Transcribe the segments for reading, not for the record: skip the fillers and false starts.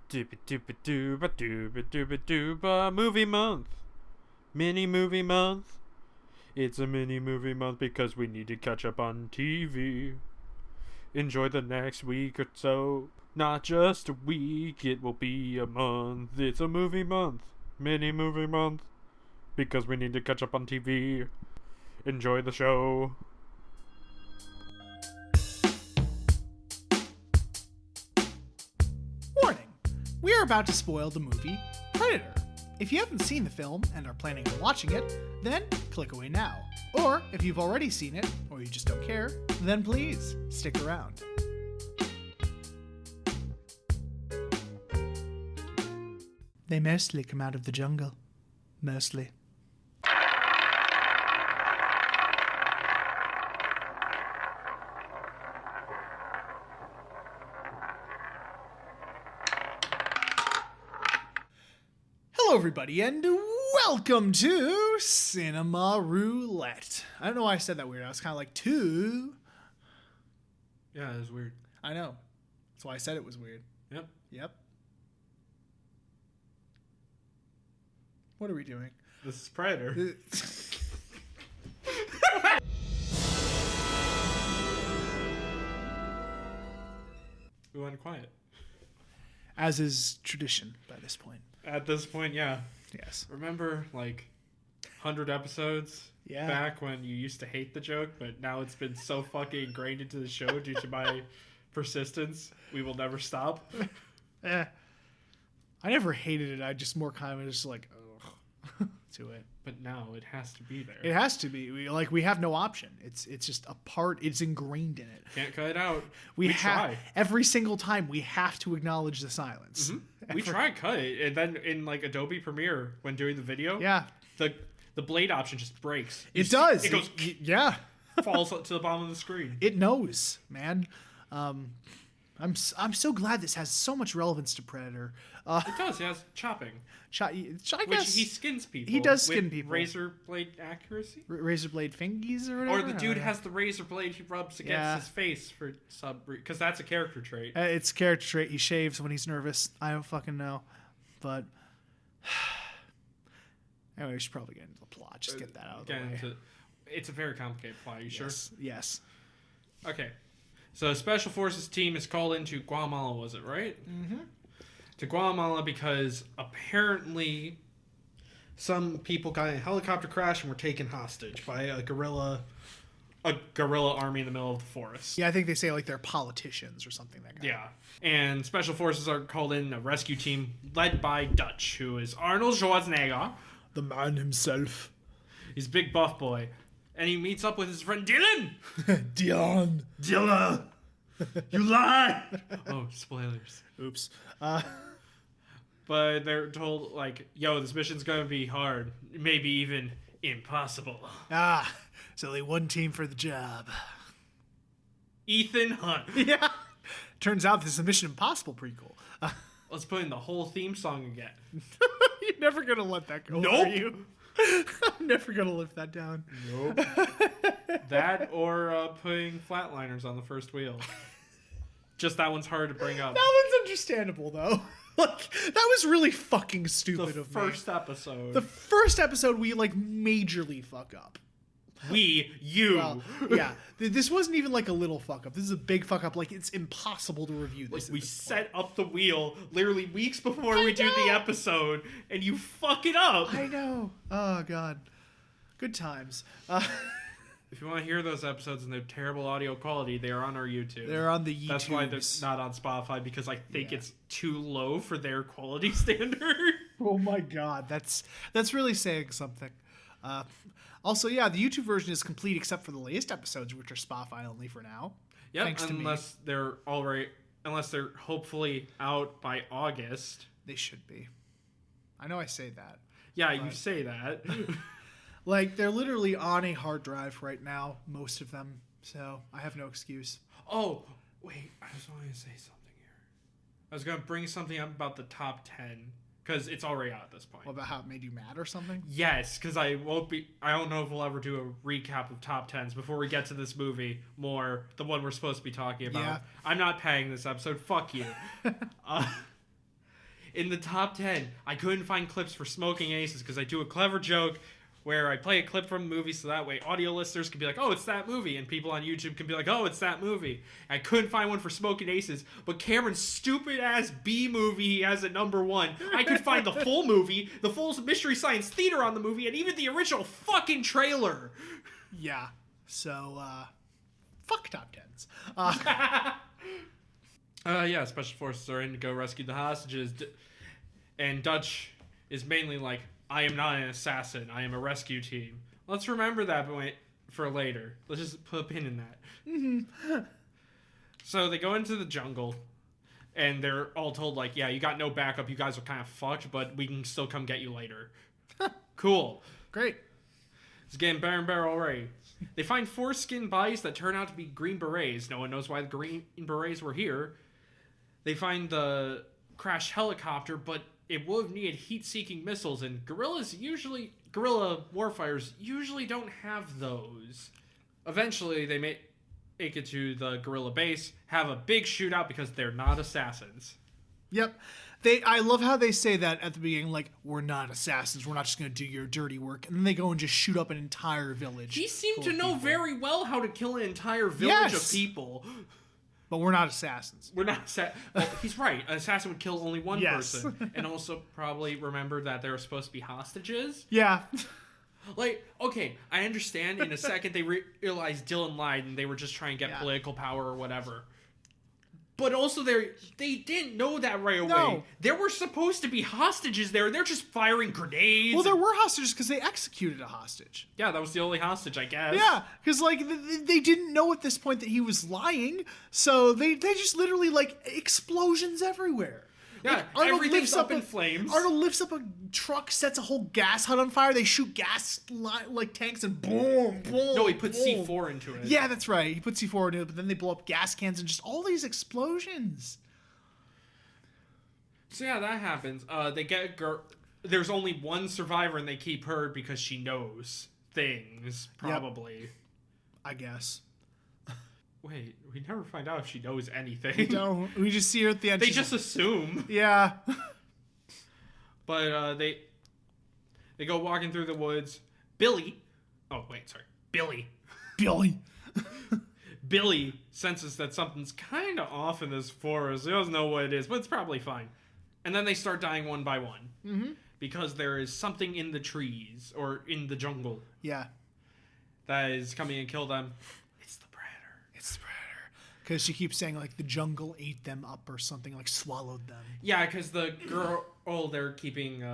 Dooba movie month. Mini movie month. It's a mini movie month because we need to catch up on TV. Enjoy the next week or so. Not just a week, it will be a month. It's a movie month. Mini movie month. Because we need to catch up on TV. Enjoy the show. Warning! We are about to spoil the movie Predator. If you haven't seen the film and are planning on watching it, then click away now. Or if you've already seen it, or you just don't care, then please stick around. They mostly come out of the jungle. Mostly. Hello, everybody, and welcome to Cinema Roulette. I don't know why I said that weird. I was kind of like, two. Yeah, it was weird. I know. That's why I said it was weird. Yep. What are we doing? This is Predator. We went quiet. As is tradition by this point. At this point, yeah. Yes. Remember, 100 episodes back when you used to hate the joke, but now it's been so fucking ingrained into the show due to my persistence. We will never stop. I never hated it. I just more kind of just ugh, to it. But now it has to be there. It has to be. We have no option. It's just a part. It's ingrained in it. Can't cut it out. We try. Every single time we have to acknowledge the silence. Mm-hmm. We try and cut it, and then in Adobe Premiere when doing the video, the blade option just breaks. It does. It goes. Falls to the bottom of the screen. It knows, man. I'm so glad this has so much relevance to Predator. It does. It has chopping. I guess Which he skins people. He does skin with people. Razor blade accuracy. Razor blade fingies or whatever. Or the dude has the razor blade he rubs against his face for because that's a character trait. It's a character trait. He shaves when he's nervous. I don't fucking know, but anyway, we should probably get into the plot. Just get that out of the way. It's a very complicated plot. You sure? Yes. Okay. So a special forces team is called into Guatemala, was it right? Mm-hmm. To Guatemala because apparently some people got in a helicopter crash and were taken hostage by a guerrilla army in the middle of the forest. Yeah, I think they say they're politicians or something like that. Yeah. And special forces are called in a rescue team led by Dutch, who is Arnold Schwarzenegger. The man himself. He's a big buff boy. And he meets up with his friend Dylan. Dylan. You lie. Oh, spoilers. Oops. But they're told, yo, this mission's going to be hard. Maybe even impossible. It's only one team for the job. Ethan Hunt. Yeah. Turns out this is a Mission Impossible prequel. Let's put in the whole theme song again. You're never going to let that go, nope. are you? I'm never going to lift that down. Nope. That or putting flatliners on the first wheel. Just that one's hard to bring up. That one's understandable, though. That was really fucking stupid of me. The first episode. The first episode we, majorly fuck up. You. Well, yeah. This wasn't even a little fuck up. This is a big fuck up. It's impossible to review this. We set up the wheel literally weeks before we do the episode, and you fuck it up. I know. Oh, God. Good times. If you want to hear those episodes in their terrible audio quality, they are on our YouTube. They're on the YouTube. That's why they're not on Spotify, because I think it's too low for their quality standard. Oh, my God. That's really saying something. Also, the YouTube version is complete except for the latest episodes, which are Spotify only for now. Yep, thanks to me. Unless they're hopefully out by August. They should be. I know I say that. Yeah, you say that. They're literally on a hard drive right now, most of them. So I have no excuse. Oh, wait, I was going to say something here. I was going to bring something up about the top 10. Because it's already out at this point. What about how it made you mad or something? Yes, because I don't know if we'll ever do a recap of top 10s before we get to this movie more, the one we're supposed to be talking about. Yeah. I'm not paying this episode. Fuck you. in the top 10, I couldn't find clips for Smoking Aces because I do a clever joke where I play a clip from a movie so that way audio listeners can be like, oh, it's that movie, and people on YouTube can be like, oh, it's that movie. I couldn't find one for Smoking Aces, but Cameron's stupid-ass B movie he has at number 1. I could find the full movie, the full Mystery Science Theater on the movie, and even the original fucking trailer. Yeah. So, fuck top 10s. Yeah, Special Forces are in to go rescue the hostages, and Dutch is mainly like, I am not an assassin. I am a rescue team. Let's remember that for later. Let's just put a pin in that. Mm-hmm. So they go into the jungle, and they're all told, like, yeah, you got no backup. You guys are kind of fucked, but we can still come get you later. Cool. Great. It's getting better and better already. They find 4 skin bodies that turn out to be Green Berets. No one knows why the Green Berets were here. They find the crashed helicopter, but it would have needed heat-seeking missiles, and guerrilla warfighters usually don't have those. Eventually, they make it to the guerrilla base, have a big shootout because they're not assassins. Yep. I love how they say that at the beginning, like, we're not assassins, we're not just going to do your dirty work, and then they go and just shoot up an entire village. He seemed to know very well how to kill an entire village of people. But we're not assassins. We're not well, he's right. An assassin would kill only one person. And also probably remember that they were supposed to be hostages. Yeah. Like, okay, I understand in a second they realized Dylan lied and they were just trying to get political power or whatever. But also they didn't know that right away. No. There were supposed to be hostages there. They're just firing grenades. Well, there were hostages because they executed a hostage. Yeah, that was the only hostage, I guess. Yeah, because, like, they didn't know at this point that he was lying, so they just literally, like, explosions everywhere. Yeah, like, everything's up in flames. Arnold lifts up a truck, sets a whole gas hut on fire. They shoot gas like tanks and boom, boom. No, he put boom. C4 into it. Yeah, that's right. He put C4 into it, but then they blow up gas cans and just all these explosions. So yeah, that happens. They get there's only one survivor, and they keep her because she knows things. Probably. Yep. I guess. Wait, we never find out if she knows anything. We don't. We just see her at the end. They just assume. Yeah. But they go walking through the woods. Billy. Billy senses that something's kind of off in this forest. He doesn't know what it is, but it's probably fine. And then they start dying one by one. Mm-hmm. Because there is something in the trees, or in the jungle. Yeah. That is coming and kill them. It's the predator. Because she keeps saying, like, the jungle ate them up or something, like, swallowed them. Yeah, because the girl they're keeping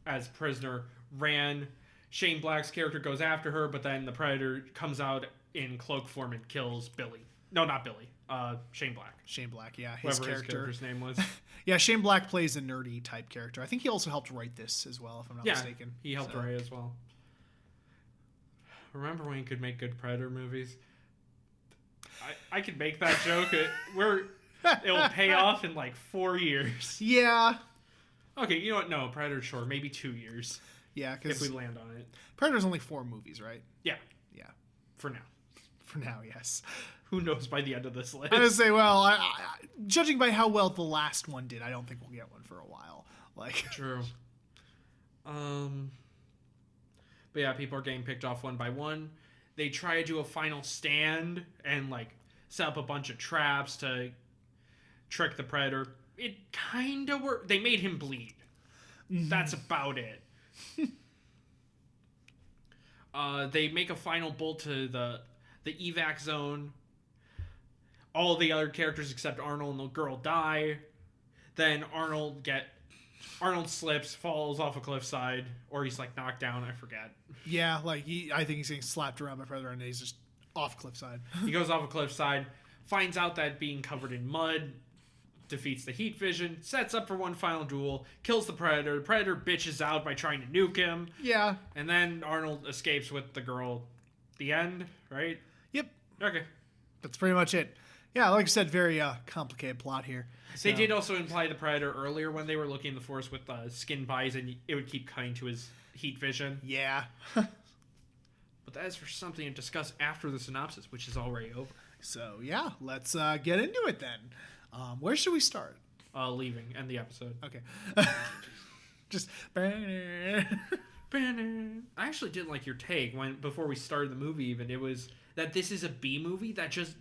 as prisoner ran. Shane Black's character goes after her, but then the predator comes out in cloak form and kills Billy. No, not Billy. Shane Black. Shane Black, yeah. His character's name was. Yeah, Shane Black plays a nerdy type character. I think he also helped write this as well, if I'm not mistaken. He helped write as well. Remember when you could make good Predator movies? I could make that joke. It will pay off in like 4 years. Yeah. Okay, you know what? No, Predator, sure. Maybe 2 years. Yeah, because if we land on it. Predator's only 4 movies, right? Yeah. Yeah. For now. For now, yes. Who knows by the end of this list? I was gonna say, well, judging by how well the last one did, I don't think we'll get one for a while. Like, true. But yeah, people are getting picked off one by one. They try to do a final stand and like set up a bunch of traps to trick the predator. It kind of worked. They made him bleed. Mm-hmm. That's about it. They make a final bolt to the evac zone. All the other characters except Arnold and the girl die. Then Arnold slips, falls off a cliffside, or he's like knocked down. I forget. Yeah, like I think he's getting slapped around by Predator, and he's just off cliffside. He goes off a cliffside, finds out that being covered in mud defeats the heat vision, sets up for one final duel, kills the Predator. The Predator bitches out by trying to nuke him. Yeah, and then Arnold escapes with the girl. The end, right? Yep. Okay, that's pretty much it. Yeah, like I said, very complicated plot here. So. They did also imply the Predator earlier when they were looking in the forest with skin buys, and it would keep cutting to his heat vision. Yeah. But that is for something to discuss after the synopsis, which is already over. So, yeah, let's get into it then. Where should we start? leaving, end the episode. Okay. Just. I actually didn't like your take before we started the movie. Even it was that this is a B movie that just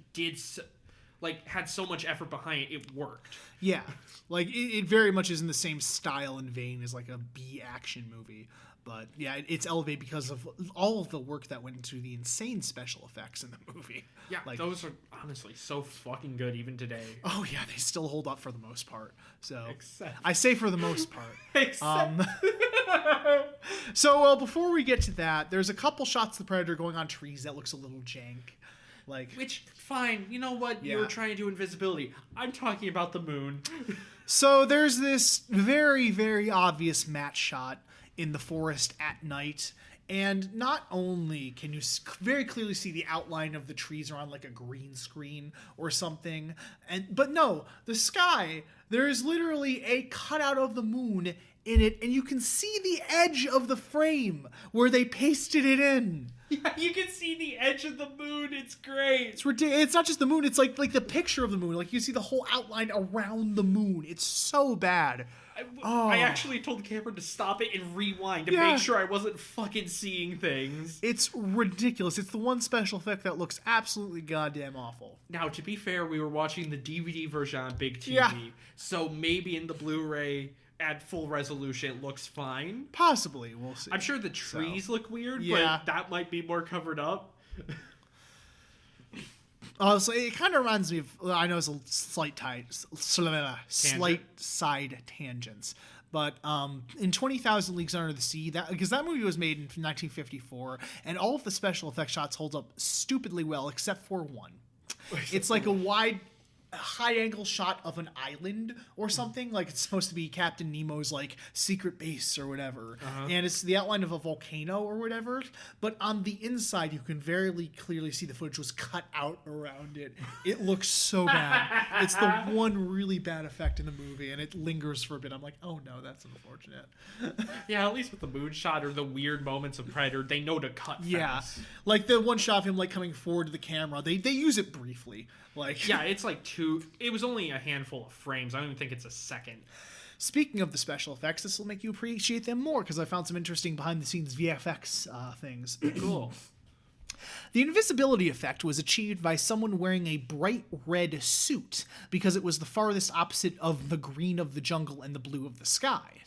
had so much effort behind it. It worked. Yeah, like it very much is in the same style and vein as like a B action movie. But yeah, it's elevated because of all of the work that went into the insane special effects in the movie. Yeah, those are honestly so fucking good even today. Oh yeah, they still hold up for the most part. So Except. I say for the most part. Except. So before we get to that, there's a couple shots of the Predator going on trees that looks a little jank. Which, fine, you know what? Yeah. You were trying to do invisibility. I'm talking about the moon. So there's this very, very obvious matte shot in the forest at night. And not only can you very clearly see the outline of the trees are on like a green screen or something, but no, the sky, there is literally a cutout of the moon in it, and you can see the edge of the frame where they pasted it in. Yeah, you can see the edge of the moon. It's great. It's ridiculous. It's not just the moon. It's like the picture of the moon. Like you see the whole outline around the moon. It's so bad. I actually told the camera to stop it and rewind to make sure I wasn't fucking seeing things. It's ridiculous. It's the one special effect that looks absolutely goddamn awful. Now, to be fair, we were watching the DVD version on big TV, so maybe in the Blu-ray at full resolution it looks fine. Possibly, we'll see. I'm sure the trees look weird, Yeah. but that might be more covered up. So it kind of reminds me of, I know it's a slight side tangents, but in 20,000 Leagues Under the Sea, because that movie was made in 1954, and all of the special effects shots hold up stupidly well, except for one. It's like a wide, high-angle shot of an island or something, like it's supposed to be Captain Nemo's like secret base or whatever, and it's the outline of a volcano or whatever, but on the inside you can very clearly see the footage was cut out around it. It looks so bad. It's the one really bad effect in the movie, and it lingers for a bit. I'm like, oh no, that's unfortunate. Yeah, at least with the moon shot or the weird moments of Predator, they know to cut fast. Like the one shot of him like coming forward to the camera, they use it briefly. Yeah, it's like it was only a handful of frames. I don't even think it's a second. Speaking of the special effects, this will make you appreciate them more because I found some interesting behind-the-scenes VFX things. Cool. The invisibility effect was achieved by someone wearing a bright red suit because it was the farthest opposite of the green of the jungle and the blue of the sky,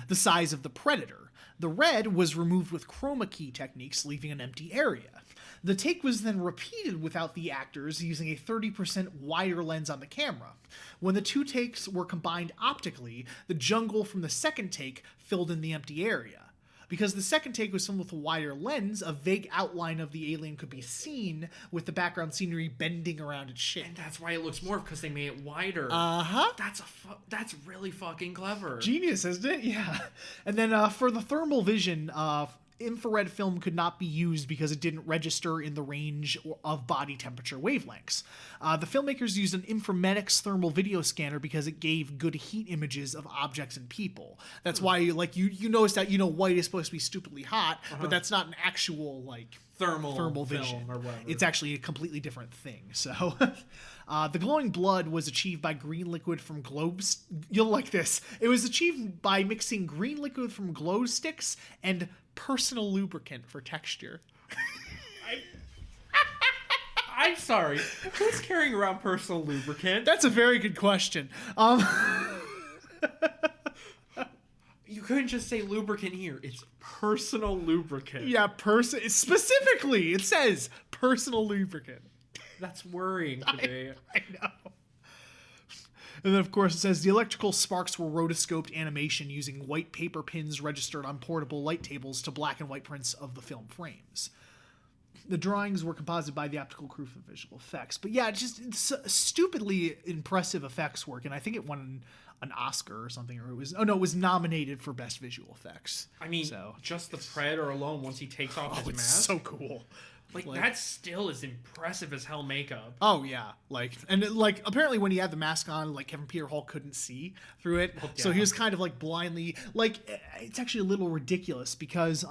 the size of the Predator. The red was removed with chroma key techniques, leaving an empty area. The take was then repeated without the actors using a 30% wider lens on the camera. When the two takes were combined optically, the jungle from the second take filled in the empty area. Because the second take was filmed with a wider lens, a vague outline of the alien could be seen with the background scenery bending around its shape. And that's why it looks more, because they made it wider. That's really fucking clever. Genius, isn't it? Yeah. And then for the thermal vision, infrared film could not be used because it didn't register in the range of body temperature wavelengths. The filmmakers used an Inframedics thermal video scanner because it gave good heat images of objects and people. That's why you notice that white is supposed to be stupidly hot, but that's not an actual thermal vision or whatever. It's actually a completely different thing. So the glowing blood was achieved by green liquid from you'll like this. It was achieved by mixing green liquid from glow sticks and personal lubricant for texture. I'm sorry. Who's carrying around personal lubricant? That's a very good question. You couldn't just say lubricant here. It's personal lubricant. Yeah, specifically, it says personal lubricant. That's worrying today. I know. And then, of course, it says the electrical sparks were rotoscoped animation using white paper pins registered on portable light tables to black and white prints of the film frames. The drawings were composited by the optical crew for visual effects. But yeah, it's stupidly impressive effects work, and I think it won an Oscar or something, or it was nominated for Best Visual Effects. I mean, just the Predator alone, once he takes off his mask. It's so cool. Like that still is impressive as hell makeup. Oh yeah, apparently when he had the mask on, Kevin Peter Hall couldn't see through it, so he was kind of blindly. It's actually a little ridiculous because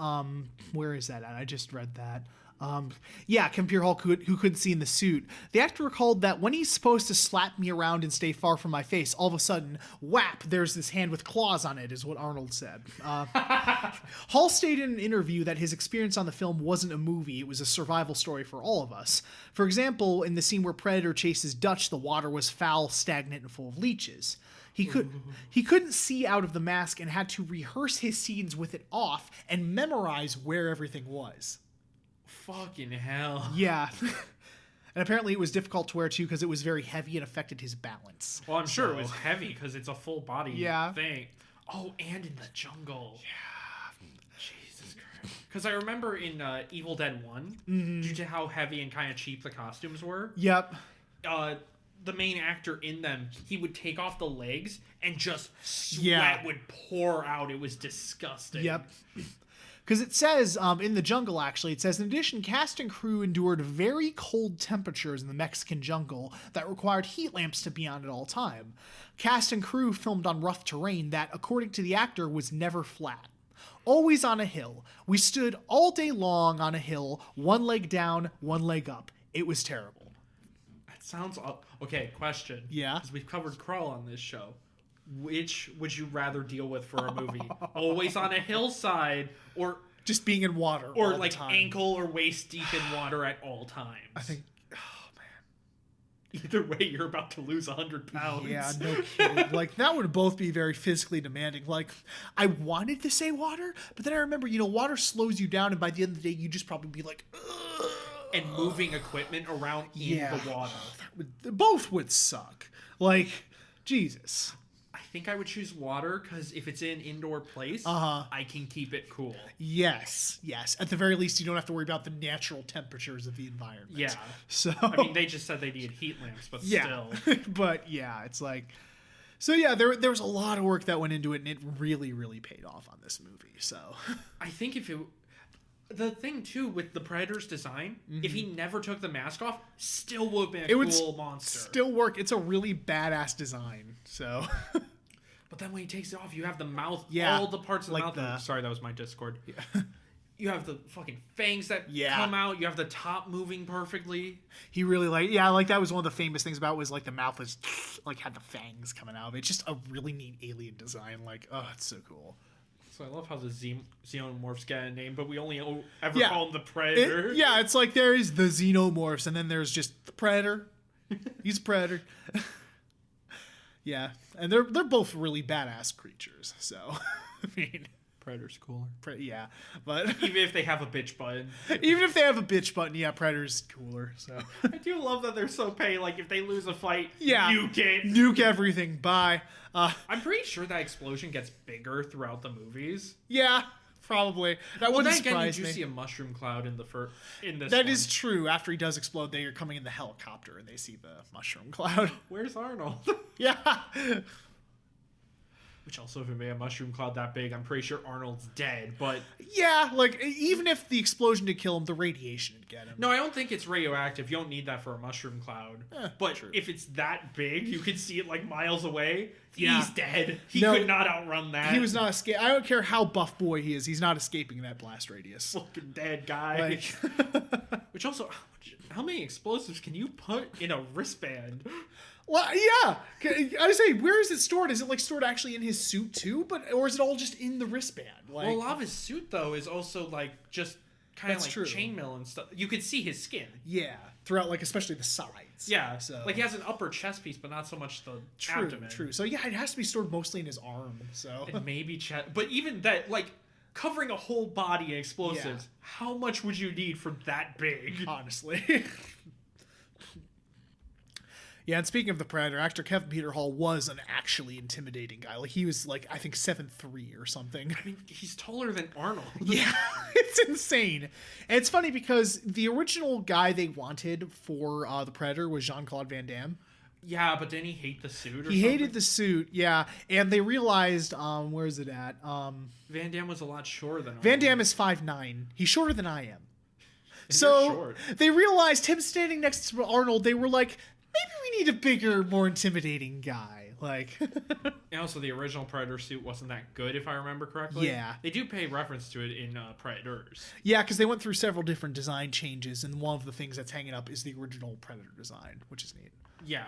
where is that at? I just read that. Kim Peter Hall, who couldn't see in the suit. The actor recalled that when he's supposed to slap me around and stay far from my face, all of a sudden, whap, there's this hand with claws on it, is what Arnold said. Hall stated in an interview that his experience on the film wasn't a movie, it was a survival story for all of us. For example, in the scene where Predator chases Dutch, the water was foul, stagnant, and full of leeches. He couldn't see out of the mask and had to rehearse his scenes with it off and memorize where everything was. Fucking hell. Yeah. And apparently it was difficult to wear too because it was very heavy and affected his balance. Well, I'm sure it was heavy because it's a full body thing. Oh, and in the jungle. Yeah. Jesus Christ. Because I remember in Evil Dead 1, due to how heavy and kind of cheap the costumes were. Yep. The main actor in them, he would take off the legs and just sweat would pour out. It was disgusting. Yep. Because it says, in the jungle actually, it says, in addition, cast and crew endured very cold temperatures in the Mexican jungle that required heat lamps to be on at all time. Cast and crew filmed on rough terrain that, according to the actor, was never flat. Always on a hill. We stood all day long on a hill, one leg down, one leg up. It was terrible. That sounds... Okay, question. Yeah? Because we've covered crawl on this show. Which would you rather deal with for a movie? Always on a hillside, or just being in water, or all like the time. Ankle or waist deep in water at all times? I think, oh man. Either way, you're about to lose 100 pounds. Yeah, no kidding. Like, that would both be very physically demanding. Like, I wanted to say water, but then I remember, water slows you down, and by the end of the day, you just probably be like, ugh. And moving equipment around in the water. Both would suck. Like, Jesus. I think I would choose water because if it's in an indoor place, I can keep it cool. Yes. At the very least, you don't have to worry about the natural temperatures of the environment. Yeah. So I mean, they just said they needed heat lamps, but still. But yeah, it's like... So yeah, there was a lot of work that went into it, and it really, really paid off on this movie. So I think if it... The thing, too, with the Predator's design, if he never took the mask off, still would have been a cool monster. Still work. It's a really badass design, so... But then when he takes it off, you have the mouth, yeah, all the parts of the like mouth. Sorry, that was my Discord. Yeah. You have the fucking fangs that come out. You have the top moving perfectly. He really that was one of the famous things about was like the mouth was like had the fangs coming out of it. It's just a really neat alien design. Like, oh, it's so cool. So I love how the xenomorphs get a name, but we only ever call them the Predator. It's like there is the xenomorphs, and then there's just the Predator. He's a Predator. Yeah, and they're both really badass creatures. So, I mean, Predator's cooler. But even if they have a bitch button. Yeah, Predator's cooler. So I do love that they're so paid. Like if they lose a fight, nuke it, nuke everything. Bye. I'm pretty sure that explosion gets bigger throughout the movies. Yeah. Probably. That wouldn't surprise me. Did you see a mushroom cloud in this That is true. After he does explode, they are coming in the helicopter and they see the mushroom cloud. Where's Arnold? Yeah. Which also, if it made a mushroom cloud that big, I'm pretty sure Arnold's dead, but... Yeah, like, even if the explosion did kill him, the radiation would get him. No, I don't think it's radioactive. You don't need that for a mushroom cloud. But true. If it's that big, you can see it, like, miles away. He's dead. He could not outrun that. He was not escaping. I don't care how buff boy he is. He's not escaping that blast radius. Fucking dead guy. Which also, how many explosives can you put in a wristband? Well, yeah. I say, where is it stored? Is it like stored actually in his suit too? Or is it all just in the wristband? Well, a lot of his suit though is also like just kind of like chainmail and stuff. You could see his skin. Yeah, throughout like especially the sides. Yeah, so like he has an upper chest piece, but not so much the abdomen. True. So yeah, it has to be stored mostly in his arm. So and maybe chest, but even that, like covering a whole body in explosives. Yeah. How much would you need for that big? Honestly. Yeah, and speaking of the Predator, actor Kevin Peter Hall was an actually intimidating guy. Like, he was, like, I think 7'3" or something. I mean, he's taller than Arnold. Yeah, it's insane. And it's funny because the original guy they wanted for the Predator was Jean-Claude Van Damme. Yeah, but didn't he hate the suit or something? He hated the suit, yeah. And they realized, where is it at? Van Damme was a lot shorter than Arnold. Van Damme is 5'9". He's shorter than I am. So they realized him standing next to Arnold, they were like... Maybe we need a bigger, more intimidating guy. Like, And also, the original Predator suit wasn't that good, if I remember correctly. Yeah. They do pay reference to it in Predators. yeah, because they went through several different design changes, and one of the things that's hanging up is the original Predator design, which is neat. Yeah.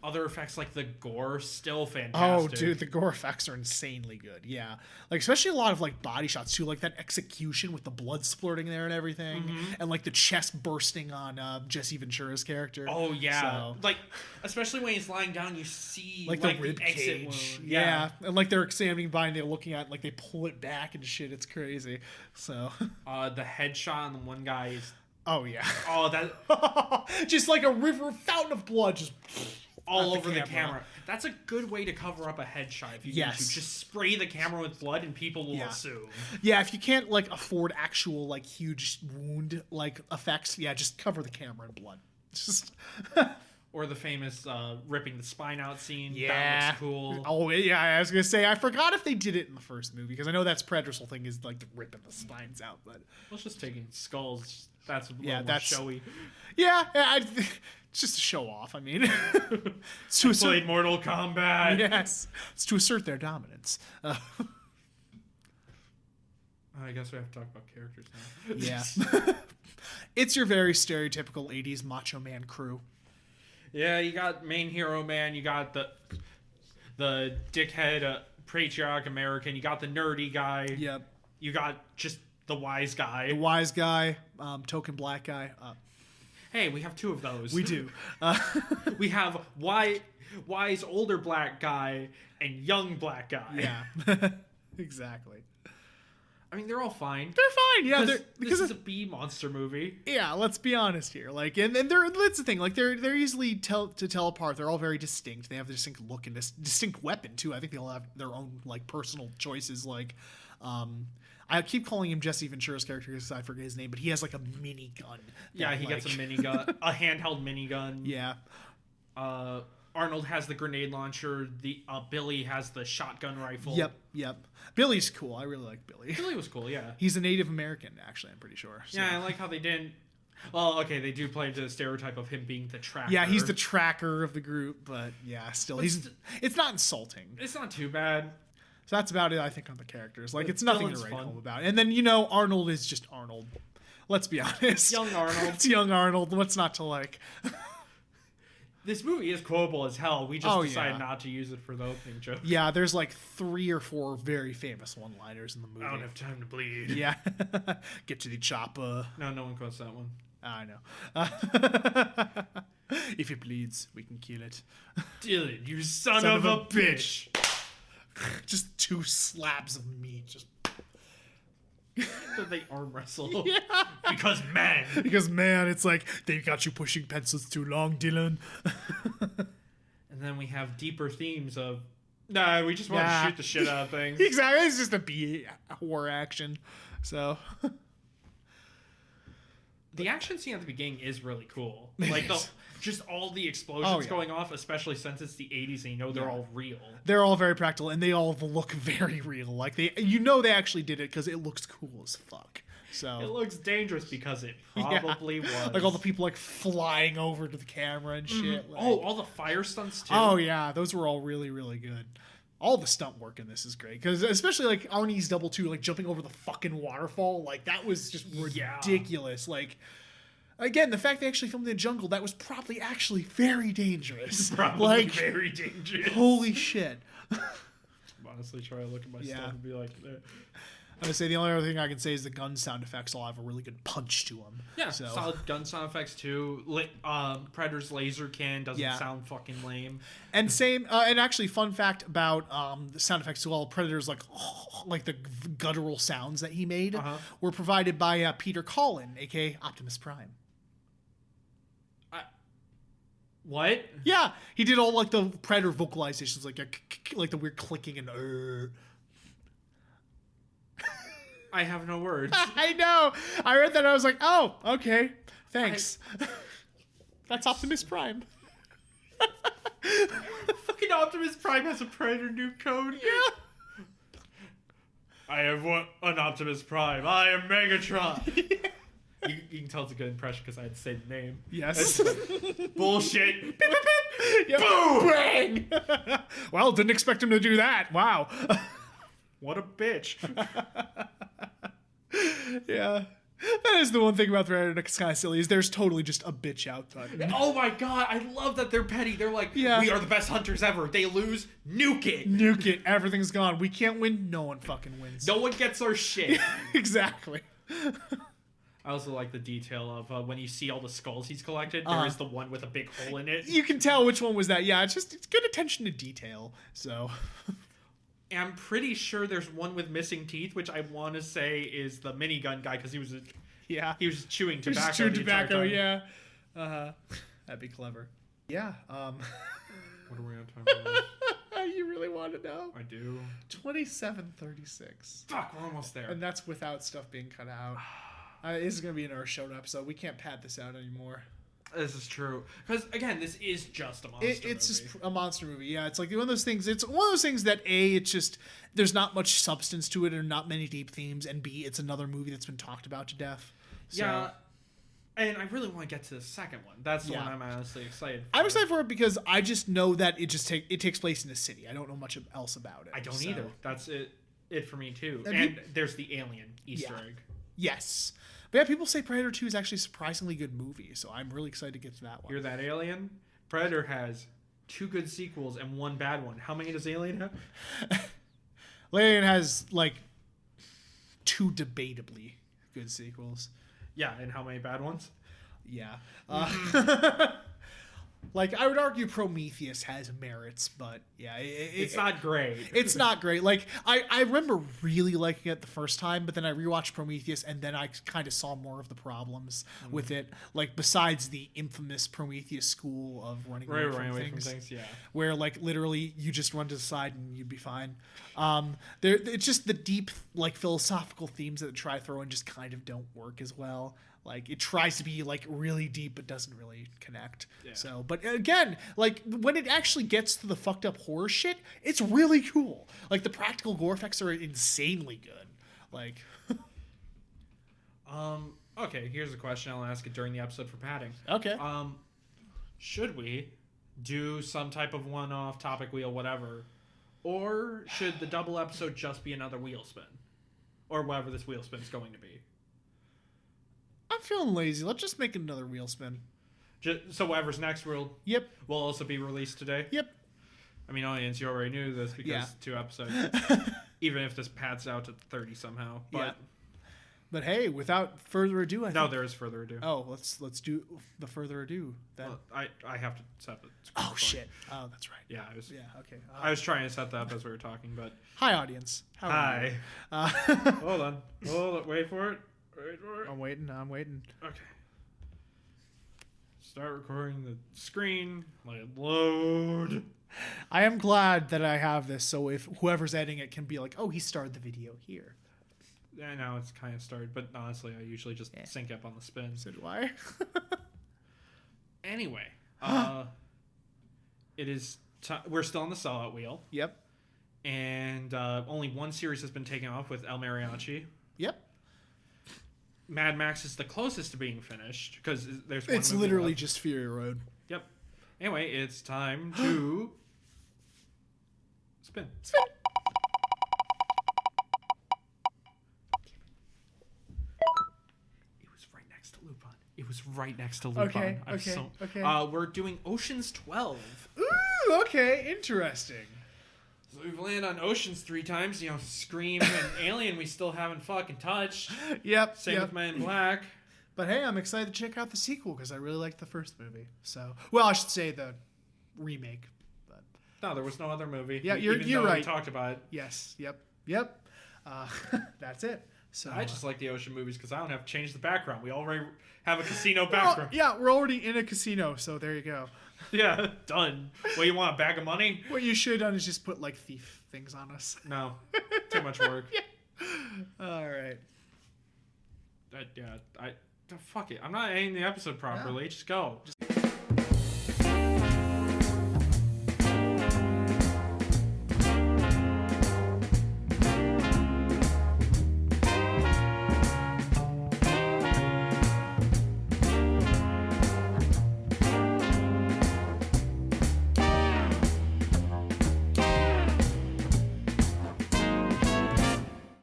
Other effects like the gore, still Oh, fantastic. dude, the gore effects are insanely good. Yeah, like especially a lot of like body shots too, like that execution with the blood splurting there and everything, and like the chest bursting on Jesse Ventura's character. Oh, yeah. So- Like, especially when he's lying down, you see like the rib exit cage. wound. Yeah. And like they're examining by and they're looking at like they pull it back and shit. It's crazy. So. The headshot on the one guy is... Oh yeah. Oh, that... just like a river fountain of blood just all at over the camera. That's a good way to cover up a headshot if you need Yes. to. Just spray the camera with blood and people will Yeah. assume. Yeah, if you can't like afford actual like huge wound like effects, yeah, just cover the camera in blood. Just Or the famous ripping the spine out scene. yeah. That looks cool. Oh yeah, I was gonna say I forgot if they did it in the first movie because I know that's Predator's whole thing is like the ripping the spines out, but Let's just taking skulls. That's a little Yeah, more that's- showy. yeah, it's just to show off. I mean, it's to assert, Played Mortal Kombat. yes, it's to assert their dominance. I guess we have to talk about characters now. Yeah, it's your very stereotypical '80s macho man crew. Yeah, you got main hero man. You got the dickhead patriarch American. You got the nerdy guy. Yep, You got just the wise guy. the wise guy, token black guy. Hey, we have two of those. We do. We have wise older black guy and young black guy. Yeah, exactly. I mean, they're all fine. They're fine. Yeah, This because is a B monster movie. yeah. Let's be honest here. Like, and they're that's the thing. Like, they're easily to tell apart. They're all very distinct. They have a distinct look and distinct weapon too. I think they all have their own like personal choices. Like, I keep calling him Jesse Ventura's character because I forget his name, but he has like a mini gun. Yeah, he gets a minigun, a handheld minigun. Yeah. Arnold has the grenade launcher. The Billy has the shotgun rifle. Yep. Billy's cool. I really like Billy. Billy was cool. Yeah. He's a Native American, actually. I'm pretty sure. So. Yeah, I like how they didn't. Well, okay, they do play into the stereotype of him being the tracker. Yeah, he's the tracker of the group, but yeah, still, it's not insulting. It's not too bad. So that's about it, I think, on the characters. Like, The it's nothing to villain's write fun. home about. And then, Arnold is just Arnold. Let's be honest. Young Arnold. It's young Arnold. What's not to like? This movie is quotable as hell. We just decided yeah. not to use it for the opening joke. Yeah, there's like 3 or 4 very famous one-liners in the movie. I don't have time to bleed. Yeah. Get to the chopper. No one quotes that one. I know. If it bleeds, we can kill it. Dylan, you son of a bitch. Just 2 slabs of meat. Just They arm wrestle. yeah. Because man. Because man, it's like they got you pushing pencils too long, Dylan. And then we have deeper themes of, nah, we just want Nah. to shoot the shit out of things. Exactly. It's just a B horror action. So The action scene at the beginning is really cool. It Like is. just all the explosions Oh, yeah. going off, especially since it's the 80s and they're Yeah. all real. they're all very practical and they all look very real. Like they they actually did it because it looks cool as fuck. So It looks dangerous because it yeah. probably was. Like all the people like flying over to the camera and shit. Like, Oh, all the fire stunts too. oh yeah, those were all really really good. All the stunt work in this is great because especially like Arnie's double two, like jumping over the fucking waterfall, like that was just Yeah. ridiculous. Like again, the fact they actually filmed in the jungle, that was probably actually very dangerous. Probably like very dangerous. holy shit. Honestly, try to look at my Yeah. stuff and be like, I would say the only other thing I can say is the gun sound effects all have a really good punch to them. yeah, So solid gun sound effects too. Predator's laser can doesn't Yeah. sound fucking lame. and same and actually fun fact about the sound effects as well. Predator's like the guttural sounds that he made were provided by Peter Collin, aka Optimus Prime. What? Yeah, he did all like the Predator vocalizations, like the weird clicking and. I have no words. I know. I read that. And I was like, oh, okay, thanks. That's Optimus Prime. Fucking Optimus Prime has a Predator new code. Yeah. I have an Optimus Prime. I am Megatron. You can tell it's a good impression because I had to say the name. Yes. Bullshit. Beep, beep, beep. Yep. Boom! Bang! Well, didn't expect him to do that. Wow. What a bitch. Yeah. That is the one thing about Predator that's kind of silly, is there's totally just a bitch out button. Oh my god, I love that they're petty. They're like, Yeah. we are the best hunters ever. They lose, nuke it. Nuke it. Everything's gone. We can't win. No one fucking wins. No one gets our shit. Exactly. I also like the detail of when you see all the skulls he's collected, there is the one with a big hole in it. You can tell which one was that. Yeah, it's good attention to detail. So... And I'm pretty sure there's one with missing teeth, which I want to say is the minigun guy, because he was chewing tobacco. Just chewing the entire tobacco, time. yeah. That'd be clever. Yeah. What are we on time for? You really want to know? I do. 27:36. Fuck, we're almost there. And that's without stuff being cut out. This is gonna be an Earth Shown episode. We can't pad this out anymore. This is true. Because, again, this is just a monster movie. It's just a monster movie. Yeah, it's like one of those things. It's one of those things that A, it's just there's not much substance to it, or not many deep themes, and B, it's another movie that's been talked about to death. So, yeah, and I really want to get to the second one. That's the one I'm honestly excited for. I'm excited for it because I just know that it takes place in a city. I don't know much else about it. I don't either. That's it for me too. And And there's the alien Easter egg. Yes. But yeah, people say Predator 2 is actually a surprisingly good movie, so I'm really excited to get to that one. You're that alien? Predator has 2 good sequels and 1 bad one. How many does Alien have? Alien has, like, 2 debatably good sequels. Yeah, and how many bad ones? Yeah. Like, I would argue Prometheus has merits, but yeah. It's not great. It's not great. Like, I remember really liking it the first time, but then I rewatched Prometheus, and then I kind of saw more of the problems with it. Like, besides the infamous Prometheus school of running away from things. Yeah. Where, like, literally you just run to the side and you'd be fine. It's just the deep, like, philosophical themes that it try to throw in just kind of don't work as well. Like, it tries to be, like, really deep, but doesn't really connect. Yeah. So, but again, like, when it actually gets to the fucked up horror shit, it's really cool. Like, the practical gore effects are insanely good. Like, okay, here's a question. I'll ask it during the episode for padding. okay. Should we do some type of one-off topic wheel, whatever, or should the double episode just be another wheel spin, or whatever this wheel spin is going to be? I'm feeling lazy. Let's just make another wheel spin. So whatever's next will also be released today? Yep. I mean, audience, you already knew this because 2 episodes. Even if this pads out to 30 somehow. But yeah. But hey, without further ado, I think... there is further ado. Oh, let's do the further ado then. Well, I have to set the screen Oh recording. Shit! Oh, that's right. Yeah, Okay. I was trying to set that up as we were talking, but Hi, audience. How are you? hi. Hold on. Wait for it. Wait for it. I'm waiting. Okay. Start recording the screen. Let it load. I am glad that I have this, so if whoever's editing it can be like, oh, he started the video here. Yeah, now it's kind of started, but honestly, I usually just sync up on the spin. So do I. Anyway, it is. We're still on the sellout wheel. Yep. And only one series has been taken off with El Mariachi. Yep. Mad Max is the closest to being finished because there's one It's movie literally left. just Fury Road. Yep. Anyway, it's time to spin. Spin. It was right next to Lupin. It was right next to Lupin. Okay. We're doing Ocean's 12. Ooh, okay, interesting. So we've landed on Oceans 3 times. You know, Scream and Alien we still haven't fucking touched. Yep. Same with Men in Black. But hey, I'm excited to check out the sequel because I really liked the first movie. So, well, I should say the remake. But No, there was no other movie. Yeah, even you're though right. We talked about it. Yes. Yep. That's it. So I just like the ocean movies because I don't have to change the background. We already have a casino well, background. yeah, we're already in a casino, so there you go. Yeah, done. What, you want a bag of money? What you should have done is just put like thief things on us. No, too much work. All right. Fuck it. I'm not ending the episode properly. Just go.